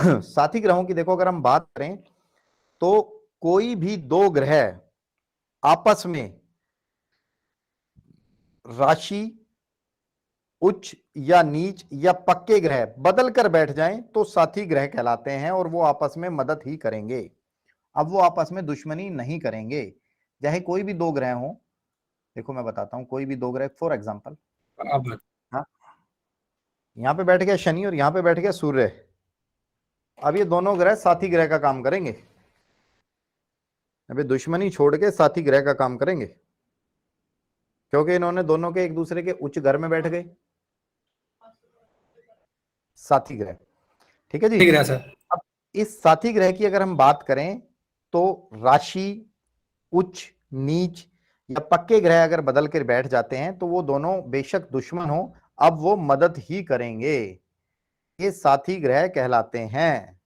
साथी ग्रहों की देखो अगर हम बात करें तो कोई भी दो ग्रह आपस में राशि, उच्च या नीच या पक्के ग्रह बदल कर बैठ जाएं तो साथी ग्रह कहलाते हैं और वो आपस में मदद ही करेंगे। अब वो आपस में दुश्मनी नहीं करेंगे, चाहे कोई भी दो ग्रह हो। देखो मैं बताता हूं, कोई भी दो ग्रह, फॉर एग्जांपल, हाँ, यहां पे बैठ गया शनि और यहां पे बैठ गया सूर्य। अब ये दोनों ग्रह साथी ग्रह का काम करेंगे, अभी दुश्मनी छोड़ के साथी ग्रह का काम करेंगे, क्योंकि इन्होंने दोनों के एक दूसरे के उच्च घर में बैठ गए, साथी ग्रह। ठीक है जी। ठीक है सर। अब इस साथी ग्रह की अगर हम बात करें तो राशि, उच्च, नीच या पक्के ग्रह अगर बदल कर बैठ जाते हैं तो वो दोनों बेशक दुश्मन हो, अब वो मदद ही करेंगे, ये साथी ग्रह कहलाते हैं।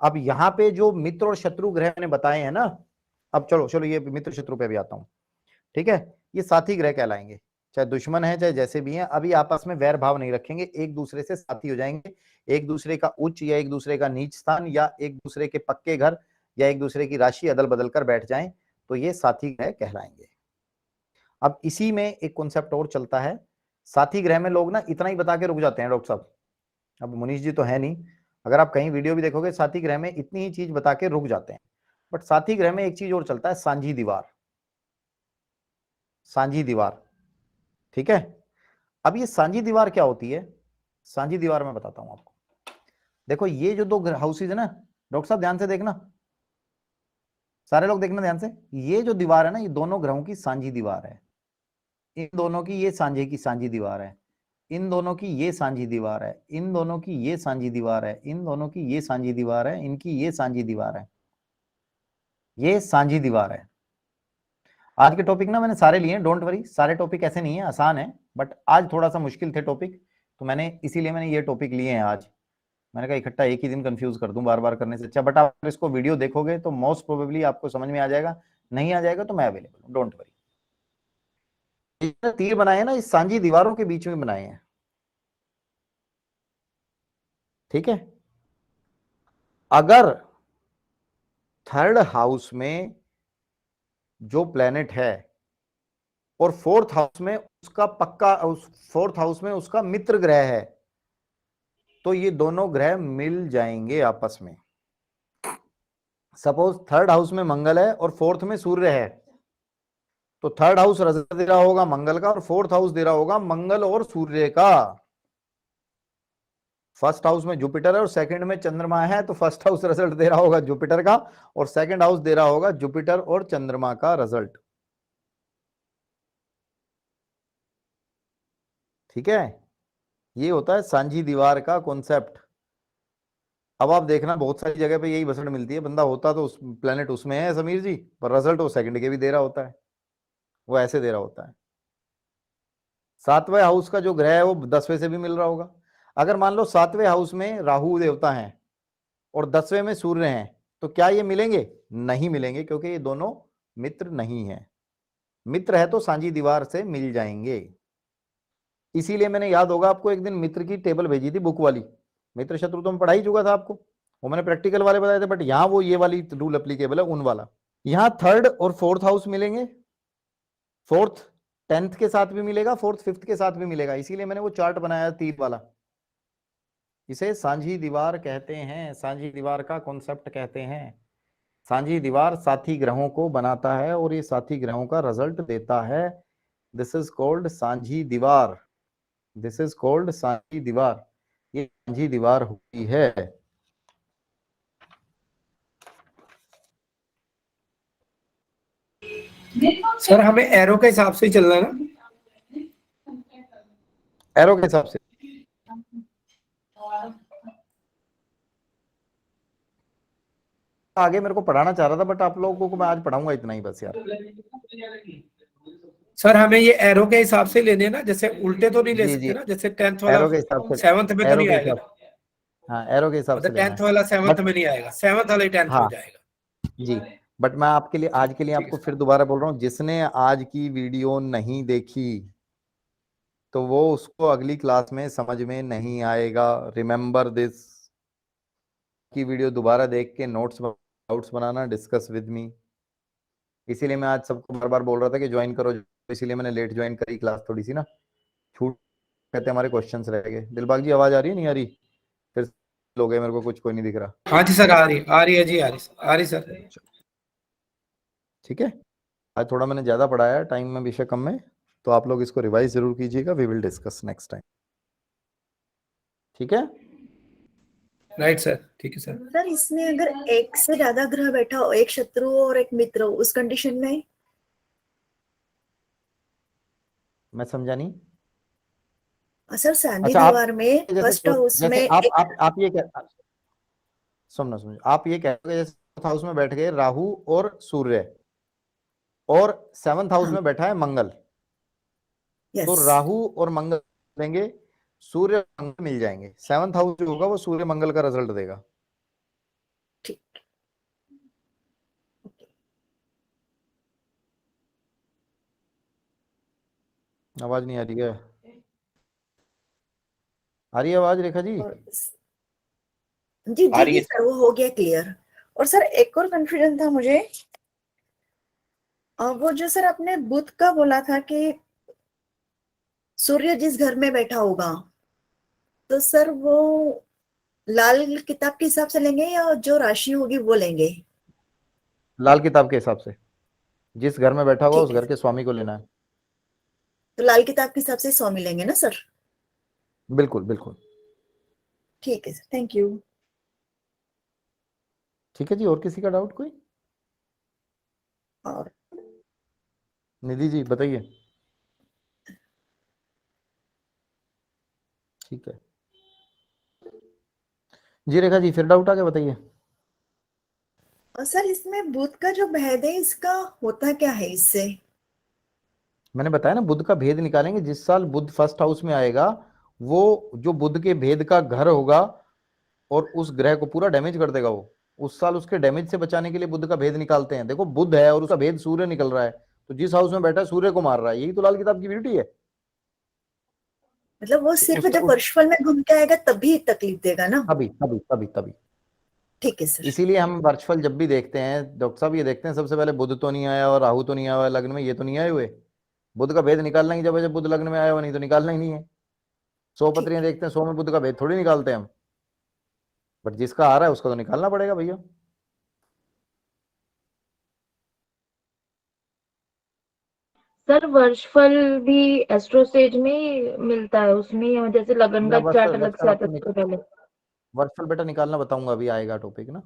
अब यहां पे जो मित्र और शत्रु ग्रह ने बताए हैं ना, अब चलो चलो ये मित्र शत्रु पे भी आता हूं। ठीक है, ये साथी ग्रह कहलाएंगे, चाहे दुश्मन है चाहे जैसे भी हैं, अभी आपस में वैर भाव नहीं रखेंगे, एक दूसरे से साथी हो जाएंगे, एक दूसरे का उच्च या एक दूसरे का नीच स्थान या एक दूसरे के पक्के घर या एक दूसरे की राशि अदल बदल कर बैठ जाएं तो ये साथी ग्रह कहलाएंगे। अब इसी में एक कॉन्सेप्ट और चलता है, साथी ग्रह में लोग ना इतना ही बता के रुक जाते हैं डॉक्टर साहब, अब मुनीष जी तो है नहीं, अगर आप कहीं वीडियो भी देखोगे साथी ग्रह में इतनी ही चीज बता के रुक जाते हैं, बट साथी ग्रह में एक चीज और चलता है, सांझी दीवार, सांझी दीवार। ठीक है, अब ये सांझी दीवार क्या होती है, सांझी दीवार मैं बताता हूं आपको। देखो ये जो दो हाउसेज है ना, डॉक्टर साहब ध्यान से देखना, सारे लोग देखना ध्यान से, ये जो दीवार है ना, ये दोनों ग्रहों की सांझी दीवार है, इन दोनों की ये सांझे की सांझी दीवार है, इन दोनों की ये सांझी दीवार है, इन दोनों की ये सांझी दीवार है, इन दोनों की ये सांझी दीवार है, इनकी ये सांझी दीवार है, ये सांझी दीवार है। आज के टॉपिक ना मैंने सारे लिए, डोंट वरी, सारे टॉपिक ऐसे नहीं है, आसान है, बट आज थोड़ा सा मुश्किल थे टॉपिक, तो मैंने इसीलिए मैंने ये टॉपिक लिए हैं आज। मैंने कहा इकट्ठा एक ही दिन कंफ्यूज कर दूं बार बार करने से अच्छा, बट आप इसको वीडियो देखोगे तो मोस्ट प्रोबेबली आपको समझ में आ जाएगा, नहीं आ जाएगा तो मैं अवेलेबल हूं, डोंट वरी। तीर बनाए हैं ना, इस सांझी दीवारों के बीच में बनाए हैं। ठीक है, अगर थर्ड हाउस में जो प्लेनेट है और फोर्थ हाउस में उसका पक्का, उस फोर्थ हाउस में उसका मित्र ग्रह है, तो ये दोनों ग्रह मिल जाएंगे आपस में। सपोज थर्ड हाउस में मंगल है और फोर्थ में सूर्य है, तो थर्ड हाउस रिजल्ट दे रहा होगा मंगल का और फोर्थ हाउस दे रहा होगा मंगल और सूर्य का। फर्स्ट हाउस में जुपिटर है और सेकंड में चंद्रमा है, तो फर्स्ट हाउस रिजल्ट दे रहा होगा जुपिटर का और सेकंड हाउस दे रहा होगा जुपिटर और चंद्रमा का रिजल्ट। ठीक है, ये होता है सांझी दीवार का कॉन्सेप्ट। अब आप देखना बहुत सारी जगह पे यही बसड़ मिलती है, बंदा होता तो उस प्लेनेट उसमें है समीर जी, पर रिजल्ट वो सेकंड के भी दे रहा होता है, वो ऐसे दे रहा होता है। सातवें हाउस का जो ग्रह है वो 10वें से भी मिल रहा होगा। अगर मान लो सातवें हाउस में राहु देवता है और 10वें में सूर्य हैं, तो क्या ये मिलेंगे? नहीं मिलेंगे, क्योंकि ये दोनों मित्र नहीं है। मित्र है तो सांझी दीवार से मिल जाएंगे। इसीलिए मैंने, याद होगा आपको, एक दिन मित्र की टेबल भेजी थी बुक वाली, मित्र शत्रु तो मैं पढ़ा ही चुका था आपको, वो मैंने प्रैक्टिकल वाले बताए थे, बट यहां वो ये वाली रूल एप्लीकेबल है, उन वाला। यहां थर्ड और फोर्थ हाउस मिलेंगे, फोर्थ 10th के साथ भी मिलेगा, फोर्थ 5th के साथ भी मिलेगा, इसीलिए मैंने वो चार्ट बनाया तीर वाला। इसे सांझी दीवार कहते हैं, सांझी दीवार का कॉन्सेप्ट कहते हैं। सांझी दीवार साथी ग्रहों को बनाता है और ये साथी ग्रहों का रिजल्ट देता है। दिस इज कॉल्ड सांझी दीवार, दिस इज कॉल्ड सांझी दीवार, ये सांझी दीवार होती है। सर हमें एरो के हिसाब से ही चलना है ना? एरो के हिसाब से आगे मेरे को पढ़ाना चाह रहा था, बट आप लोगों को मैं आज पढ़ाऊंगा इतना ही बस यार। सर हमें ये एरो के हिसाब से लेने ना, जैसे उल्टे तो नहीं ले जी जी, सकते ना, जैसे 10th वाला एरो के हिसाब से, 7th में तो एरो नहीं के आएगा हिसाब, ना, हाँ एरो के हिसाब से मतलब लेना 10th है। वाला 7th बट में नहीं आएगा, 7th वाला ही 10th में हाँ जाएगा। जी, बट मैं आपके लिए आज के लिए ठीक है आपको सर। फिर दोबारा बोल रहा हूँ, जिसने आज की वीडियो नहीं देखी तो वो उसको अगली क्लास में समझ में नहीं आएगा, रिमेंबर दिस। की वीडियो दोबारा देख के notes banana, discuss with me. इसीलिए मैं आज सबको बार बार बोल रहा था कि ज्वाइन करो, इसीलिए मैंने लेट ज्वाइन करी क्लास थोड़ी सी ना, छूट कहते हमारे क्वेश्चंस रह गए। दिलबाग जी आवाज आ रही है नहीं आ रही? फिर लोग मेरे को कुछ कोई नहीं दिख रहा। हाँ जी सर, आ रही है जी, आ रही सर। ठीक है, आज थोड़ा मैंने ज्यादा पढ़ाया है, टाइम में विषय कम में, तो आप लोग इसको रिवाइज जरूर कीजिएगा। We will discuss next time. ठीक है, राइट सर, ठीक है सर। सर इसमें अगर एक से ज्यादा ग्रह बैठा हो, एक शत्रु और एक मित्र हो, उस कंडीशन में? मैं समझा नहीं। सर सांझी अच्छा, आप दीवार में जैसे फर्स्ट हाउस में जैसे एक, आप ये कह, सुनना समझो, आप ये कह रहे हो जैसे फोर्थ हाउस में बैठ गए राहु और सूर्य, और सेवंथ हाउस हाँ में बैठा है मंगल, तो यस राहु और मंगल देंगे, सूर्य मंगल मिल जाएंगे। सेवंथ हाउस जो होगा वो सूर्य मंगल का रिजल्ट देगा। ठीक। आवाज नहीं आ रही है? आ रही है आवाज रेखा जी? और जी आ जी रही जी है सर, वो हो गया क्लियर। और सर एक और कंफ्यूजन था मुझे, वो जो सर आपने बुध का बोला था कि सूर्य जिस घर में बैठा होगा, तो सर वो लाल किताब के हिसाब से लेंगे या जो राशि होगी वो लेंगे? लाल किताब के हिसाब से, जिस घर में बैठा होगा उस ठीक है घर के स्वामी को लेना है। तो लाल किताब के हिसाब से स्वामी लेंगे ना सर? बिल्कुल बिल्कुल। ठीक है सर, थैंक यू। ठीक है जी, और किसी का डाउट कोई? और निधि जी बताइए। ठीक है जी, रेखा जी फिर डाउट आ गया, बताइए। सर इसमें बुध का जो भेद है, इसका होता क्या है इससे? मैंने बताया ना, बुध का भेद निकालेंगे। जिस साल बुध फर्स्ट हाउस में आएगा, वो जो बुध के भेद का घर होगा और उस ग्रह को पूरा डैमेज कर देगा वो, उस साल उसके डैमेज से बचाने के लिए बुध का भेद निकालते हैं। देखो बुध है और उसका भेद सूर्य निकल रहा है, तो जिस हाउस में बैठा है सूर्य को मार रहा है। यही तो लाल किताब की ब्यूटी है। मतलब वो तो सिर्फ उसका जब वर्षफल में घूम के आएगा तभी तकलीफ देगा ना? तभी तभी तभी तभी। ठीक है सर। इसीलिए हम वर्षफल जब भी देखते हैं डॉक्टर साहब, ये देखते हैं सबसे पहले बुध तो नहीं आया और राहु तो नहीं आया हुआ है लग्न में, ये तो नहीं आए हुए। बुध का भेद निकालना ही जब बुध लग्न में आया हुआ, नहीं तो निकालना ही नहीं है। 100 ठीक पत्रियां है। देखते हैं, 100 में बुध का भेद थोड़ी निकालते हैं हम, बट जिसका आ रहा है उसका तो निकालना पड़ेगा भैया। सर वर्षफल भी एस्ट्रोसेज में ही मिलता है, उसमें ही जैसे लगन मैं का चार्ट वर्षफल अलग से वर्षफल आता आपको है उससे पहले। वर्षफल बेटा निकालना बताऊंगा, अभी आएगा टॉपिक ना।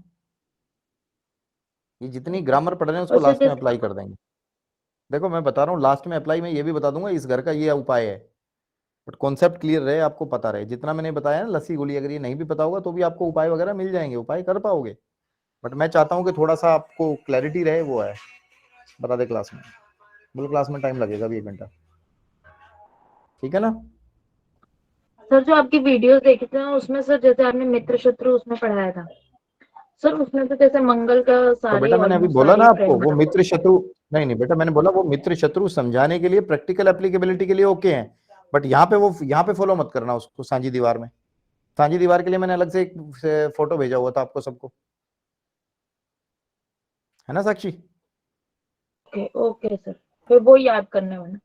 ये जितनी ग्रामर पढ़ रहे हैं उसको और सर लास्ट में जैसे अप्लाई कर देंगे। देखो मैं बता रहा हूँ, लास्ट में अप्लाई मैं ये भी बता दूंगा इस घर का ये उपाय है, बट कॉन्सेप्ट क्लियर रहे, आपको पता रहे। जितना मैंने बताया ना लस्सी गोली, अगर ये नहीं भी पता होगा तो भी आपको उपाय वगैरह मिल जाएंगे, उपाय कर पाओगे। बट मैं चाहता हूँ कि थोड़ा सा आपको क्लैरिटी रहे, वो है बता दे क्लास में। बोलो क्लास में टाइम लगेगा अभी 1 घंटा, ठीक है ना? सर जो आपकी वीडियोस देखी थी ना, उसमें सर जैसे आपने मित्र शत्रु उसमें पढ़ाया था सर, उसमें तो जैसे मंगल का तो सारे बेटा मैंने अभी ऑलमोस्ट बोला सारे ना ही आपको, फ्रेंड वो बना। मित्र शत्रु, नहीं बेटा मैंने बोला वो मित्र शत्रु समझाने के लिए, प्रैक्टिकल एप्लीकेबिलिटी के लिए ओके हैं, बट यहाँ पे फॉलो मत करना उसको सांझी दीवार में। सांझी दीवार के लिए मैंने अलग से एक फोटो भेजा हुआ था आपको सबको, है ना साक्षी? ओके ओके सर, फिर वो याद करने वाला।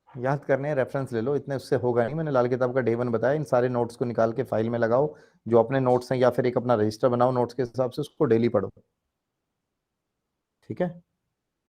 याद करने रेफरेंस ले लो, इतने उससे होगा नहीं। मैंने लाल किताब का डे 1 बताया, इन सारे नोट्स को निकाल के फाइल में लगाओ, जो अपने नोट्स हैं, या फिर एक अपना रजिस्टर बनाओ नोट्स के हिसाब से, उसको डेली पढ़ो। ठीक है।